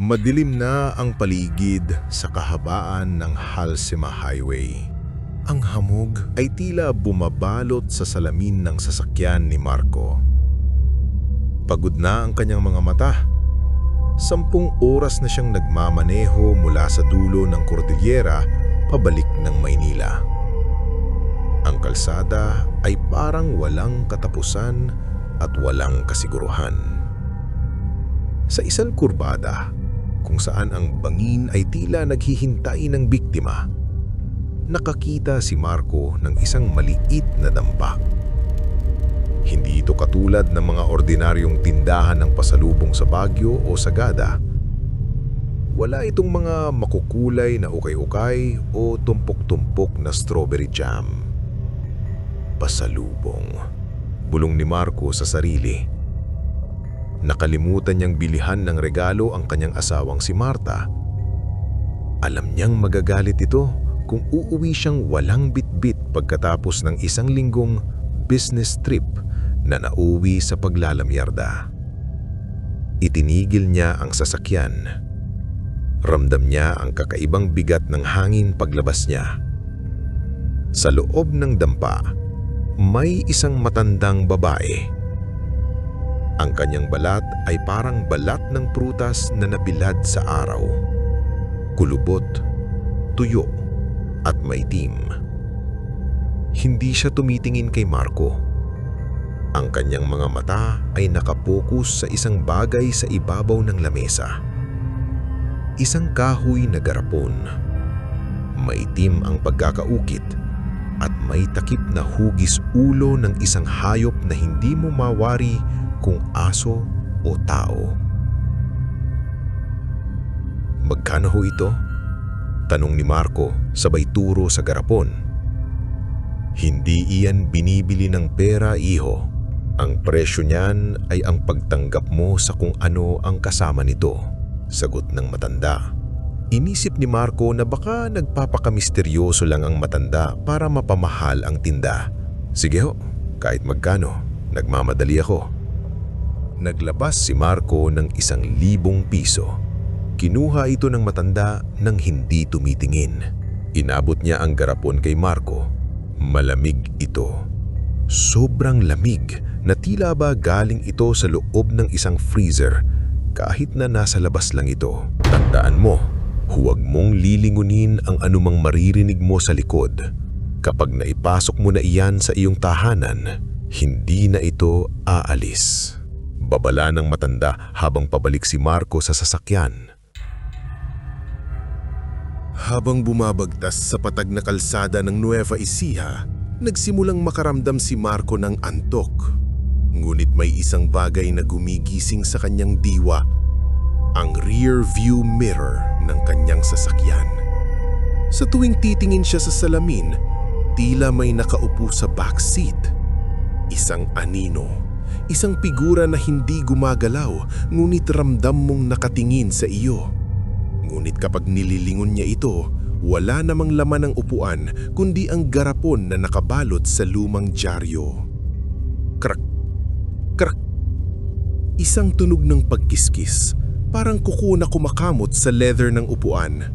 Madilim na ang paligid sa kahabaan ng Halsema Highway. Ang hamog ay tila bumabalot sa salamin ng sasakyan ni Marco. Pagod na ang kanyang mga mata. 10 oras na siyang nagmamaneho mula sa dulo ng Cordillera pabalik ng Maynila. Ang kalsada ay parang walang katapusan at walang kasiguruhan. Sa isang kurbada, kung saan ang bangin ay tila naghihintay ng biktima, nakakita si Marco ng isang maliit na dampa. Hindi ito katulad ng mga ordinaryong tindahan ng pasalubong sa Baguio o Sagada. Wala itong mga makukulay na ukay-ukay o tumpok-tumpok na strawberry jam. Pasalubong. Bulong ni Marco sa sarili. Nakalimutan niyang bilihan ng regalo ang kanyang asawang si Marta. Alam niyang magagalit ito kung uuwi siyang walang bitbit pagkatapos ng 1 linggong business trip na nauwi sa paglalamyarda. Itinigil niya ang sasakyan. Ramdam niya ang kakaibang bigat ng hangin paglabas niya. Sa loob ng dampa, may isang matandang babae. Ang kanyang balat ay parang balat ng prutas na nabilad sa araw. Kulubot, tuyo, at maitim. Hindi siya tumitingin kay Marco. Ang kanyang mga mata ay nakapokus sa isang bagay sa ibabaw ng lamesa. Isang kahoy na garapon. Maitim ang pagkakaukit at may takip na hugis ulo ng isang hayop na hindi mo mawari kung aso o tao. Magkano ho ito? Tanong ni Marco sabay turo sa garapon. Hindi iyan binibili ng pera, iho. Ang presyo niyan ay ang pagtanggap mo sa kung ano ang kasama nito, sagot ng matanda. Inisip ni Marco na baka nagpapakamisteryoso lang ang matanda para mapamahal ang tinda. Sige ho, kahit magkano, nagmamadali ako. Naglabas si Marco ng 1,000 piso. Kinuha ito ng matanda nang hindi tumitingin. Inabot niya ang garapon kay Marco. Malamig ito. Sobrang lamig na tila ba galing ito sa loob ng isang freezer kahit na nasa labas lang ito. Tandaan mo, huwag mong lilingunin ang anumang maririnig mo sa likod. Kapag naipasok mo na iyan sa iyong tahanan, hindi na ito aalis. Babala ng matanda habang pabalik si Marco sa sasakyan. Habang bumabagtas sa patag na kalsada ng Nueva Ecija, nagsimulang makaramdam si Marco ng antok. Ngunit may isang bagay na gumigising sa kanyang diwa, ang rear view mirror ng kanyang sasakyan. Sa tuwing titingin siya sa salamin, tila may nakaupo sa backseat. Isang anino, isang figura na hindi gumagalaw, ngunit ramdam mong nakatingin sa iyo. Ngunit kapag nililingon niya ito, wala namang laman ng upuan kundi ang garapon na nakabalot sa lumang dyaryo. Krak! Krak! Isang tunog ng pagkiskis, parang kuko na kumakamot sa leather ng upuan.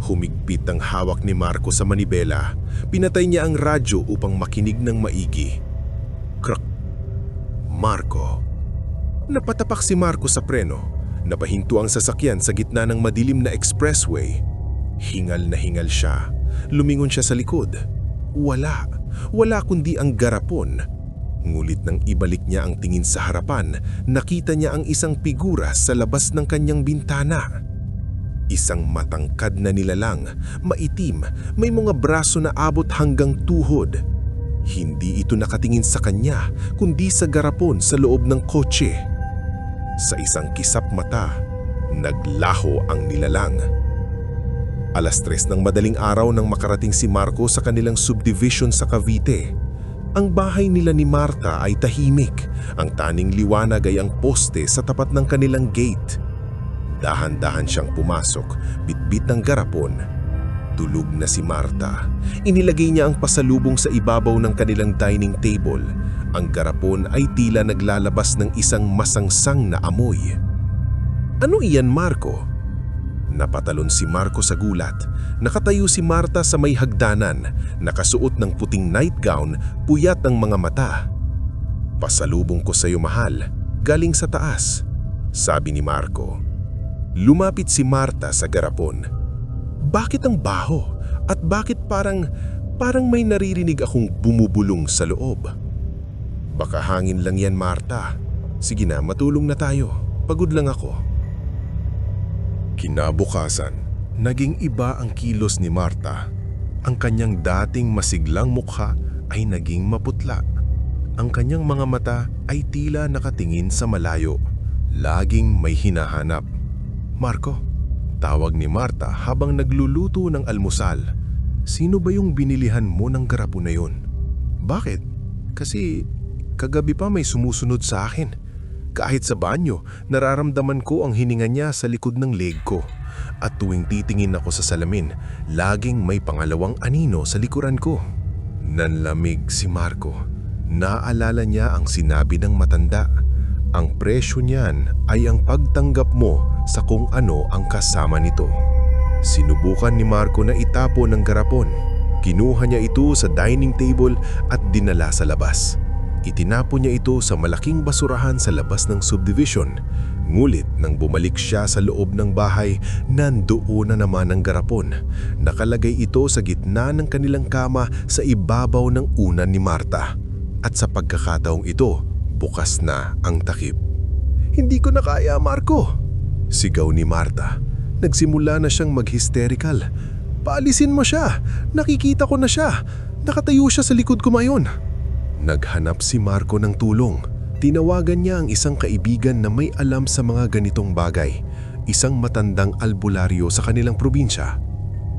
Humigpit ang hawak ni Marco sa manibela. Pinatay niya ang radyo upang makinig ng maigi. Krak! Marco! Napatapak si Marco sa preno. Napahinto ang sasakyan sa gitna ng madilim na expressway. Hingal na hingal siya. Lumingon siya sa likod. Wala kundi ang garapon. Ngulit nang ibalik niya ang tingin sa harapan, nakita niya ang isang figura sa labas ng kanyang bintana. Isang matangkad na nilalang, maitim, may mga braso na abot hanggang tuhod. Hindi ito nakatingin sa kanya, kundi sa garapon sa loob ng kotse. Sa isang kisap mata, naglaho ang nilalang. 3:00 ng madaling araw nang makarating si Marco sa kanilang subdivision sa Cavite. Ang bahay nila ni Marta ay tahimik. Ang taning liwanag ay ang poste sa tapat ng kanilang gate. Dahan-dahan siyang pumasok, bitbit ng garapon. Tulog na si Marta. Inilagay niya ang pasalubong sa ibabaw ng kanilang dining table. Ang garapon ay tila naglalabas ng isang masangsang na amoy. Ano iyan, Marco? Napatalon si Marco sa gulat. Nakatayo si Marta sa may hagdanan, nakasuot ng puting nightgown, puyat ang mga mata. "Pasalubong ko sa iyo, mahal, galing sa taas," sabi ni Marco. Lumapit si Marta sa garapon. "Bakit ang baho? At bakit parang may naririnig akong bumubulong sa loob?" "Baka hangin lang yan, Marta. Sige na, matulong na tayo. Pagod lang ako." Kinabukasan, naging iba ang kilos ni Marta. Ang kanyang dating masiglang mukha ay naging maputla. Ang kanyang mga mata ay tila nakatingin sa malayo. Laging may hinahanap. "Marco," tawag ni Marta habang nagluluto ng almusal. "Sino ba yung binilihan mo ng garapon na yun?" "Bakit? Kasi kagabi pa may sumusunod sa akin. Kahit sa banyo, nararamdaman ko ang hininga niya sa likod ng leg ko. At tuwing titingin ako sa salamin, laging may pangalawang anino sa likuran ko." Nanlamig si Marco. Naalala niya ang sinabi ng matanda. Ang presyo niyan ay ang pagtanggap mo sa kung ano ang kasama nito. Sinubukan ni Marco na itapon ng garapon. Kinuha niya ito sa dining table at dinala sa labas. Itinapon niya ito sa malaking basurahan sa labas ng subdivision. Ngulit nang bumalik siya sa loob ng bahay, nandoon na naman ang garapon. Nakalagay ito sa gitna ng kanilang kama sa ibabaw ng unan ni Marta. At sa pagkakataong ito, bukas na ang takip. "Hindi ko na kaya, Marco!" sigaw ni Marta. Nagsimula na siyang mag-hysterical. "Paalisin mo siya! Nakikita ko na siya! Nakatayo siya sa likod ko ngayon!" Naghanap si Marco ng tulong. Tinawagan niya ang isang kaibigan na may alam sa mga ganitong bagay, isang matandang albularyo sa kanilang probinsya.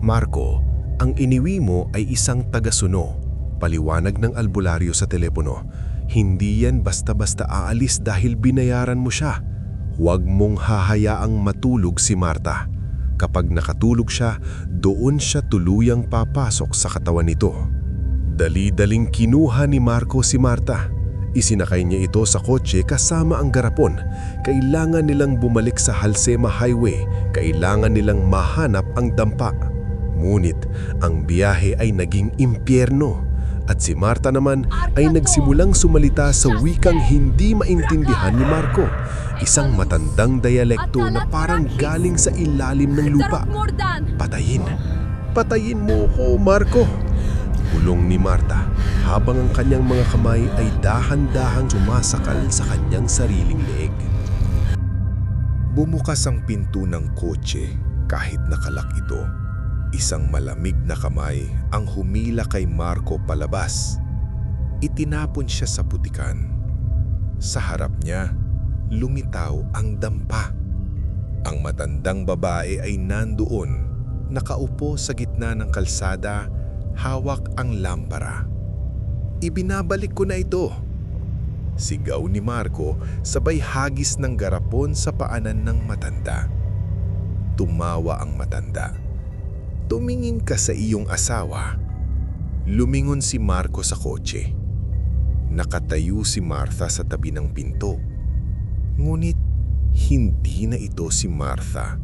"Marco, ang iniwi mo ay isang taga-suno," paliwanag ng albularyo sa telepono. "Hindi yan basta-basta aalis dahil binayaran mo siya. Huwag mong hahayaang matulog si Marta. Kapag nakatulog siya, doon siya tuluyang papasok sa katawan nito." Dali-daling kinuha ni Marco si Marta. Isinakay niya ito sa kotse kasama ang garapon. Kailangan nilang bumalik sa Halsema Highway. Kailangan nilang mahanap ang dampa. Ngunit ang biyahe ay naging impyerno. At si Marta naman ay nagsimulang sumalita sa wikang hindi maintindihan ni Marco. Isang matandang dialekto na parang galing sa ilalim ng lupa. "Patayin! Patayin mo ko, Marco!" bulong ni Marta habang ang kanyang mga kamay ay dahan-dahang sumasakal sa kanyang sariling leeg. Bumukas ang pinto ng kotse kahit nakalak ito. Isang malamig na kamay ang humila kay Marco palabas. Itinapon siya sa putikan. Sa harap niya, lumitaw ang dampa. Ang matandang babae ay nandoon, nakaupo sa gitna ng kalsada, hawak ang lampara. "Ibinabalik ko na ito," sigaw ni Marco sabay hagis ng garapon sa paanan ng matanda. Tumawa ang matanda. "Tumingin ka sa iyong asawa." Lumingon si Marco sa kotse. Nakatayo si Martha sa tabi ng pinto. Ngunit hindi na ito si Martha.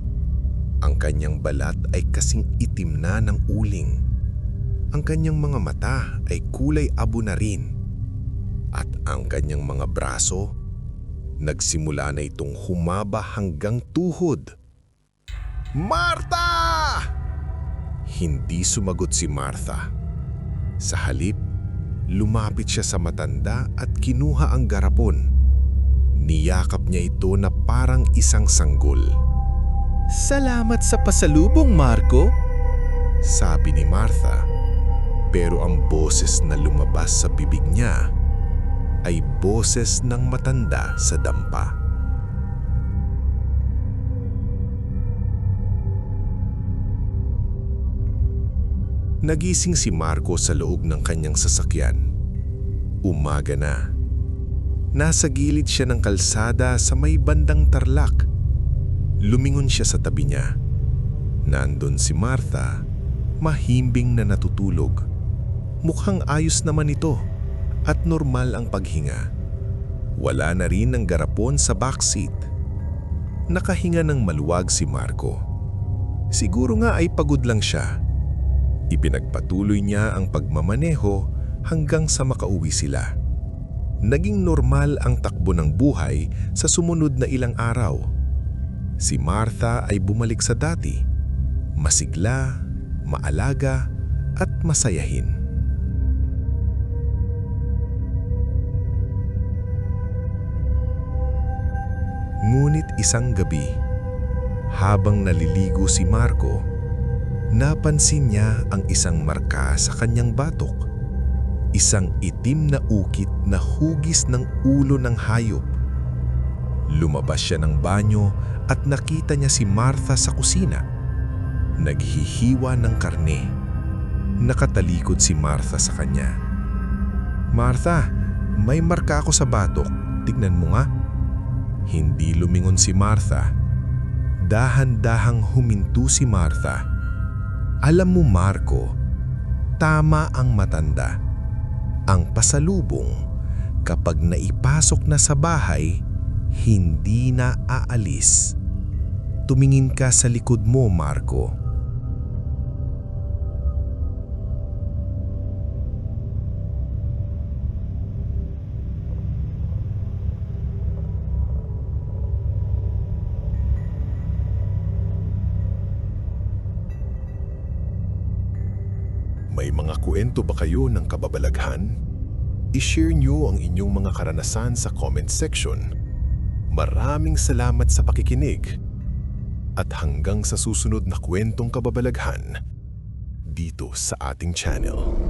Ang kanyang balat ay kasing itim na ng uling. Ang kanyang mga mata ay kulay abo na rin. At ang kanyang mga braso, nagsimula na itong humaba hanggang tuhod. "Martha!" Hindi sumagot si Martha. Sa halip, lumapit siya sa matanda at kinuha ang garapon. Niyakap niya ito na parang isang sanggol. "Salamat sa pasalubong, Marco," sabi ni Martha. Pero ang boses na lumabas sa bibig niya ay boses ng matanda sa dampa. Nagising si Marco sa loob ng kanyang sasakyan. Umaga na. Nasa gilid siya ng kalsada sa may bandang Tarlac. Lumingon siya sa tabi niya. Nandun si Martha, mahimbing na natutulog. Mukhang ayos naman ito at normal ang paghinga. Wala na rin ang garapon sa backseat. Nakahinga ng maluwag si Marco. Siguro nga ay pagod lang siya. Ipinagpatuloy niya ang pagmamaneho hanggang sa makauwi sila. Naging normal ang takbo ng buhay sa sumunod na ilang araw. Si Martha ay bumalik sa dati, masigla, maalaga at masayahin. Ngunit isang gabi, habang naliligo si Marco, napansin niya ang isang marka sa kanyang batok. Isang itim na ukit na hugis ng ulo ng hayop. Lumabas siya ng banyo at nakita niya si Martha sa kusina. Naghihiwa ng karne. Nakatalikod si Martha sa kanya. "Martha, may marka ako sa batok. Tignan mo nga." Hindi lumingon si Martha. Dahan-dahang huminto si Martha. Alam mo, Marco, tama ang matanda. Ang pasalubong, kapag naipasok na sa bahay, hindi na aalis. Tumingin ka sa likod mo, Marco. May mga kwento ba kayo ng kababalaghan? I-share nyo ang inyong mga karanasan sa comment section. Maraming salamat sa pakikinig. At hanggang sa susunod na kwentong kababalaghan, dito sa ating channel.